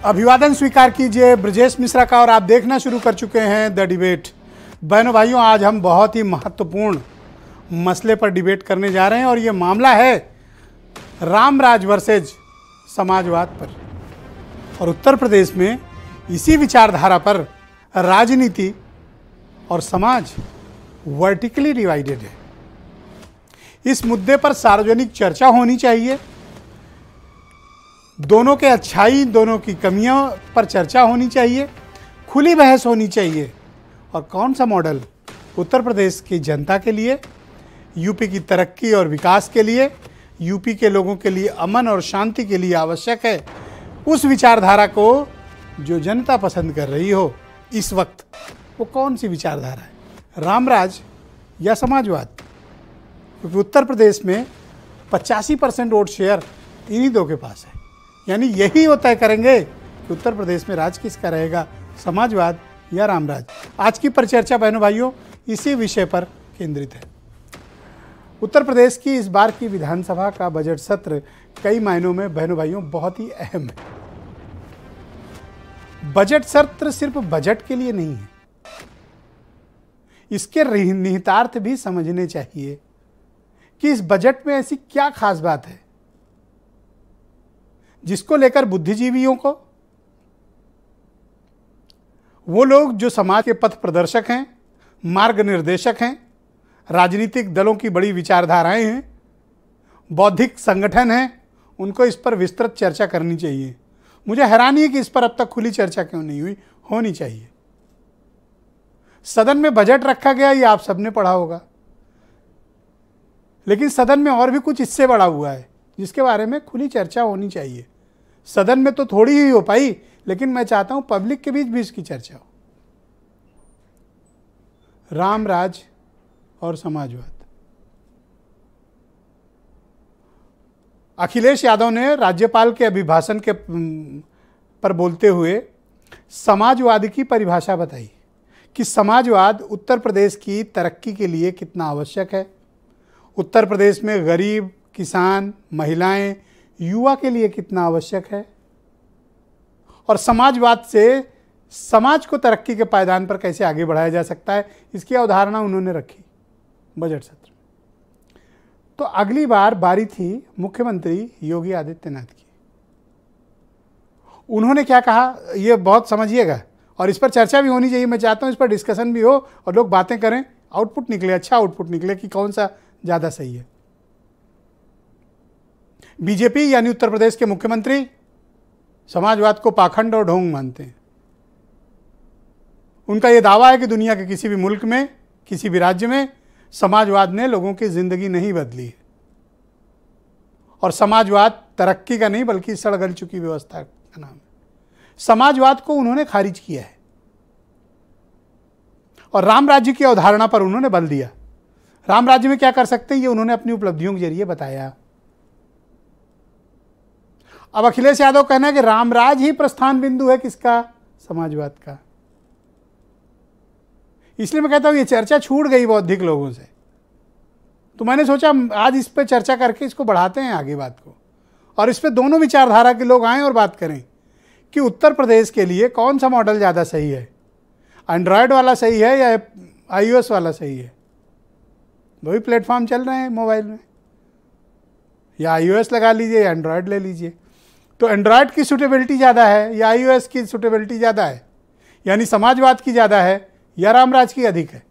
अभिवादन स्वीकार कीजिए ब्रजेश मिश्रा का और आप देखना शुरू कर चुके हैं द डिबेट। बहनों भाइयों, आज हम बहुत ही महत्वपूर्ण मसले पर डिबेट करने जा रहे हैं और ये मामला है रामराज वर्सेज समाजवाद पर। और उत्तर प्रदेश में इसी विचारधारा पर राजनीति और समाज वर्टिकली डिवाइडेड है। इस मुद्दे पर सार्वजनिक चर्चा होनी चाहिए, दोनों के अच्छाई दोनों की कमियों पर चर्चा होनी चाहिए, खुली बहस होनी चाहिए और कौन सा मॉडल उत्तर प्रदेश की जनता के लिए, यूपी की तरक्की और विकास के लिए, यूपी के लोगों के लिए अमन और शांति के लिए आवश्यक है, उस विचारधारा को जो जनता पसंद कर रही हो इस वक्त, वो कौन सी विचारधारा है, रामराज या समाजवाद? क्योंकि उत्तर प्रदेश में 85% वोट शेयर इन्हीं दो के पास है। यानी यही वो तय करेंगे कि उत्तर प्रदेश में राज किसका रहेगा, समाजवाद या रामराज। आज की परिचर्चा बहनों भाइयों इसी विषय पर केंद्रित है। उत्तर प्रदेश की इस बार की विधानसभा का बजट सत्र कई मायनों में बहनों भाइयों बहुत ही अहम है। बजट सत्र सिर्फ बजट के लिए नहीं है, इसके निहितार्थ भी समझने चाहिए कि इस बजट में ऐसी क्या खास बात है जिसको लेकर बुद्धिजीवियों को, वो लोग जो समाज के पथ प्रदर्शक हैं, मार्ग निर्देशक हैं, राजनीतिक दलों की बड़ी विचारधाराएं हैं, बौद्धिक संगठन हैं, उनको इस पर विस्तृत चर्चा करनी चाहिए। मुझे हैरानी है कि इस पर अब तक खुली चर्चा क्यों नहीं हुई, होनी चाहिए। सदन में बजट रखा गया, ये आप सबने पढ़ा होगा, लेकिन सदन में और भी कुछ इससे बड़ा हुआ है जिसके बारे में खुली चर्चा होनी चाहिए। सदन में तो थोड़ी ही हो पाई, लेकिन मैं चाहता हूं पब्लिक के बीच भी इसकी चर्चा हो। रामराज और समाजवाद। अखिलेश यादव ने राज्यपाल के अभिभाषण के पर बोलते हुए समाजवाद की परिभाषा बताई कि समाजवाद उत्तर प्रदेश की तरक्की के लिए कितना आवश्यक है, उत्तर प्रदेश में गरीब, किसान, महिलाएं, युवा के लिए कितना आवश्यक है और समाजवाद से समाज को तरक्की के पायदान पर कैसे आगे बढ़ाया जा सकता है, इसकी अवधारणा उन्होंने रखी बजट सत्र में। तो अगली बार बारी थी मुख्यमंत्री योगी आदित्यनाथ की। उन्होंने क्या कहा ये बहुत समझिएगा और इस पर चर्चा भी होनी चाहिए। मैं चाहता हूं इस पर डिस्कशन भी हो और लोग बातें करें, आउटपुट निकले, अच्छा आउटपुट निकले कि कौन सा ज़्यादा सही है। बीजेपी यानी उत्तर प्रदेश के मुख्यमंत्री समाजवाद को पाखंड और ढोंग मानते हैं। उनका यह दावा है कि दुनिया के किसी भी मुल्क में, किसी भी राज्य में समाजवाद ने लोगों की जिंदगी नहीं बदली है और समाजवाद तरक्की का नहीं बल्कि सड़ गल चुकी व्यवस्था का नाम है। समाजवाद को उन्होंने खारिज किया है और राम राज्य की अवधारणा पर उन्होंने बल दिया। राम राज्य में क्या कर सकते हैं ये उन्होंने अपनी उपलब्धियों के जरिए बताया। अब अखिलेश यादव कहना है कि रामराज ही प्रस्थान बिंदु है किसका, समाजवाद का। इसलिए मैं कहता हूं ये चर्चा छूट गई बौद्धिक लोगों से, तो मैंने सोचा आज इस पर चर्चा करके इसको बढ़ाते हैं आगे बात को और इस पर दोनों विचारधारा के लोग आएं और बात करें कि उत्तर प्रदेश के लिए कौन सा मॉडल ज़्यादा सही है, एंड्रॉयड वाला सही है या iOS वाला सही है। दो ही प्लेटफॉर्म चल रहे हैं मोबाइल में, या iOS लगा लीजिए या एंड्रॉयड ले लीजिए। तो एंड्रॉयड की सूटेबिलिटी ज़्यादा है या iOS की सूटेबिलिटी ज़्यादा है, यानी समाजवाद की ज़्यादा है या रामराज की अधिक है।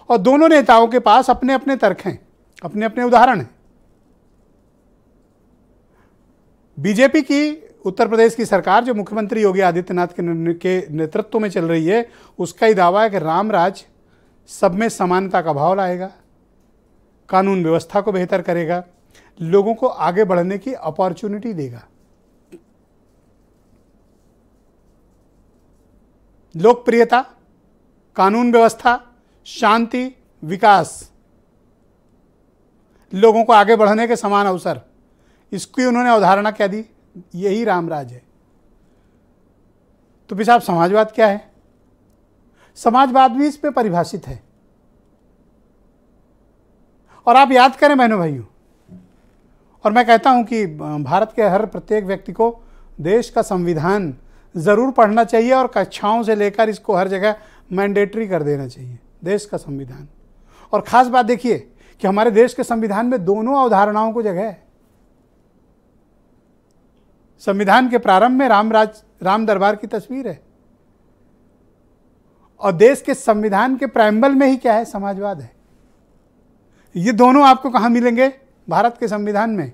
और दोनों नेताओं के पास अपने अपने तर्क हैं, अपने अपने उदाहरण हैं। बीजेपी की उत्तर प्रदेश की सरकार जो मुख्यमंत्री योगी आदित्यनाथ के नेतृत्व में चल रही है, उसका ही दावा है कि रामराज सब में समानता का भाव लाएगा, कानून व्यवस्था को बेहतर करेगा, लोगों को आगे बढ़ने की अपॉर्चुनिटी देगा। लोकप्रियता, कानून व्यवस्था, शांति, विकास, लोगों को आगे बढ़ने के समान अवसर, इसकी उन्होंने अवधारणा क्या दी, यही रामराज है। तो फिर साहब समाजवाद क्या है? समाजवाद भी इस पे परिभाषित है। और आप याद करें बहनों भाइयों, और मैं कहता हूं कि भारत के हर प्रत्येक व्यक्ति को देश का संविधान ज़रूर पढ़ना चाहिए और कक्षाओं से लेकर इसको हर जगह मैंडेटरी कर देना चाहिए, देश का संविधान। और ख़ास बात देखिए कि हमारे देश के संविधान में दोनों अवधारणाओं को जगह है। संविधान के प्रारंभ में राम दरबार की तस्वीर है और देश के संविधान के प्रायम्बल में ही क्या है, समाजवाद है। ये दोनों आपको कहां मिलेंगे? भारत के संविधान में।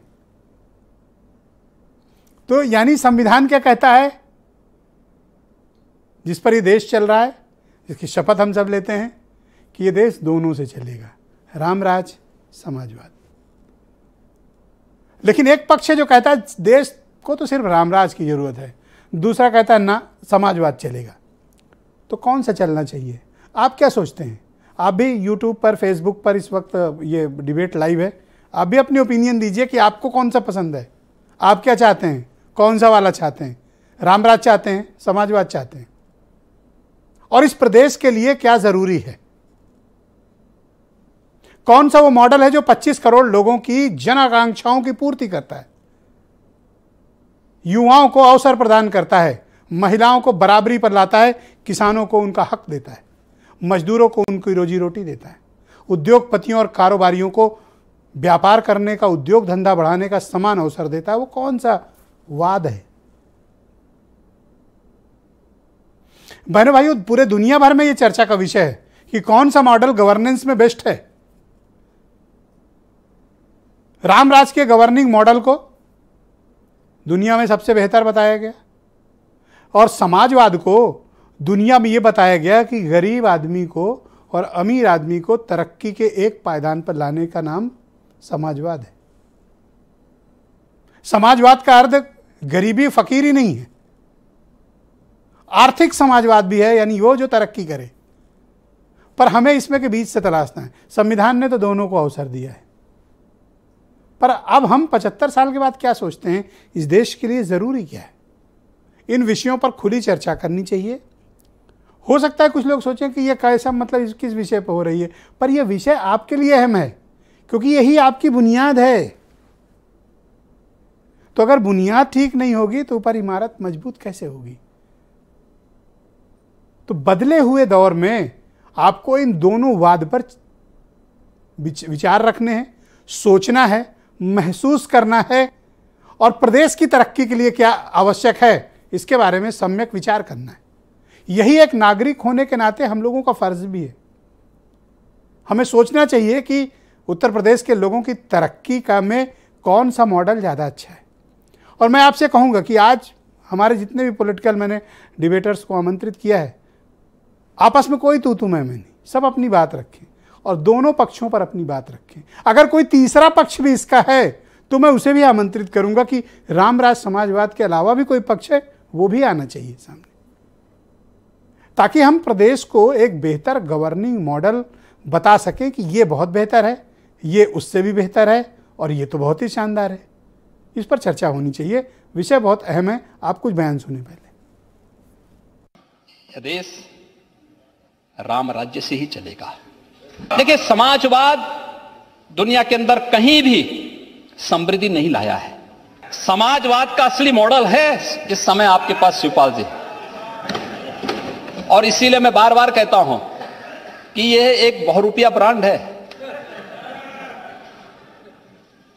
तो यानी संविधान क्या कहता है, जिस पर ये देश चल रहा है, जिसकी शपथ हम सब लेते हैं कि ये देश दोनों से चलेगा, रामराज, समाजवाद। लेकिन एक पक्ष है जो कहता है देश को तो सिर्फ रामराज की जरूरत है, दूसरा कहता है ना, समाजवाद चलेगा। तो कौन सा चलना चाहिए? आप क्या सोचते हैं? आप भी यूट्यूब पर, फेसबुक पर इस वक्त ये डिबेट लाइव है, आप भी अपनी ओपिनियन दीजिए कि आपको कौन सा पसंद है, आप क्या चाहते हैं, कौन सा वाला चाहते हैं, रामराज चाहते हैं, समाजवाद चाहते हैं, और इस प्रदेश के लिए क्या जरूरी है? कौन सा वो मॉडल है जो 25 करोड़ लोगों की जन आकांक्षाओं की पूर्ति करता है, युवाओं को अवसर प्रदान करता है, महिलाओं को बराबरी पर लाता है, किसानों को उनका हक देता है, मजदूरों को उनकी रोजी रोटी देता है, उद्योगपतियों और कारोबारियों को व्यापार करने का, उद्योग धंधा बढ़ाने का समान अवसर देता है? वो कौन सा वाद है? बहनों भाइयों, पूरे दुनिया भर में ये चर्चा का विषय है कि कौन सा मॉडल गवर्नेंस में बेस्ट है। रामराज के गवर्निंग मॉडल को दुनिया में सबसे बेहतर बताया गया और समाजवाद को दुनिया में यह बताया गया कि गरीब आदमी को और अमीर आदमी को तरक्की के एक पायदान पर लाने का नाम समाजवाद है। समाजवाद का अर्थ गरीबी फकीरी नहीं है, आर्थिक समाजवाद भी है, यानी वो जो तरक्की करे, पर हमें इसमें के बीच से तलाशना है। संविधान ने तो दोनों को अवसर दिया है, पर अब हम 75 साल के बाद क्या सोचते हैं, इस देश के लिए जरूरी क्या है? इन विषयों पर खुली चर्चा करनी चाहिए। हो सकता है कुछ लोग सोचें कि यह कैसा, मतलब किस विषय पर हो रही है, पर यह विषय आपके लिए अहम है क्योंकि यही आपकी बुनियाद है। तो अगर बुनियाद ठीक नहीं होगी तो ऊपर इमारत मजबूत कैसे होगी? तो बदले हुए दौर में आपको इन दोनों वाद पर विचार रखने हैं, सोचना है, महसूस करना है और प्रदेश की तरक्की के लिए क्या आवश्यक है इसके बारे में सम्यक विचार करना है। यही एक नागरिक होने के नाते हम लोगों का फर्ज भी है। हमें सोचना चाहिए कि उत्तर प्रदेश के लोगों की तरक्की का में कौन सा मॉडल ज़्यादा अच्छा है। और मैं आपसे कहूँगा कि आज हमारे जितने भी पॉलिटिकल मैंने डिबेटर्स को आमंत्रित किया है, आपस में कोई तू मैं नहीं, सब अपनी बात रखें और दोनों पक्षों पर अपनी बात रखें। अगर कोई तीसरा पक्ष भी इसका है तो मैं उसे भी आमंत्रित करूंगा कि रामराज समाजवाद के अलावा भी कोई पक्ष है, वो भी आना चाहिए सामने, ताकि हम प्रदेश को एक बेहतर गवर्निंग मॉडल बता सकें कि ये बहुत बेहतर है, ये उससे भी बेहतर है और ये तो बहुत ही शानदार है। इस पर चर्चा होनी चाहिए, विषय बहुत अहम है। आप कुछ बयान सुने पहले। देश राम राज्य से ही चलेगा। देखिए, समाजवाद दुनिया के अंदर कहीं भी समृद्धि नहीं लाया है। समाजवाद का असली मॉडल है इस समय आपके पास शिवपाल जी, और इसीलिए मैं बार बार कहता हूं कि यह एक बहुरूपिया ब्रांड है।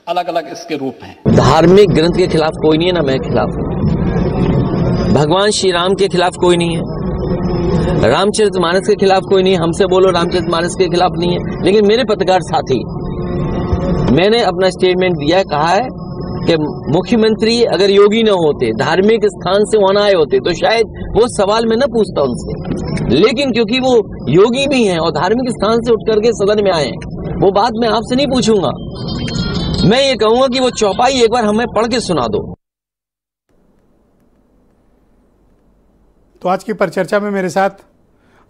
अलग अलग इसके रूप हैं। धार्मिक ग्रंथ के खिलाफ कोई नहीं है, ना मैं खिलाफ हूं। भगवान श्री राम के खिलाफ कोई नहीं है, रामचरितमानस के खिलाफ कोई नहीं है। हमसे बोलो रामचरितमानस के खिलाफ नहीं है, लेकिन मेरे पत्रकार साथी, मैंने अपना स्टेटमेंट दिया, कहा है कि मुख्यमंत्री अगर योगी न होते, धार्मिक स्थान से वहां आए होते, तो शायद वो सवाल मैं न पूछता उनसे, लेकिन क्योंकि वो योगी भी हैं और धार्मिक स्थान से उठ करके सदन में आए, वो बात मैं आपसे नहीं पूछूंगा। मैं ये कहूंगा कि वो चौपाई एक बार हमें पढ़ के सुना दो। तो आज की परिचर्चा में मेरे साथ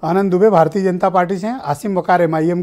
आनंद दुबे भारतीय जनता पार्टी से हैं, आसिम वकार MIM